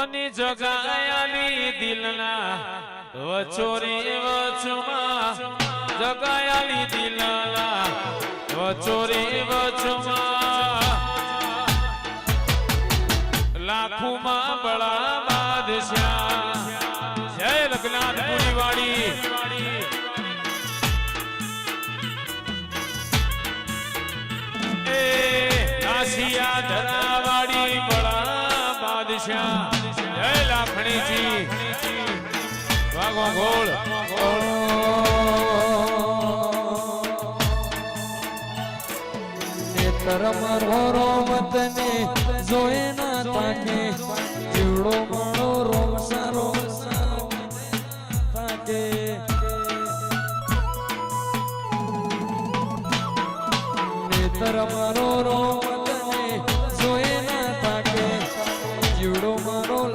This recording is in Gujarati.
મની જગાયાલી દિલના વચોરી વચમાં જગાયાલી દિલના વચોરી વચમાં લાખોમાં બળા બાદશાહ જય લગ્નાથ પુરીવાડી એ કાશિયા ધરાવાડી બળા બાદશાહ જય લાખણીજી વાગવા ગોળ નેતર મારો મતને જોઈ ના તાકે જીવડો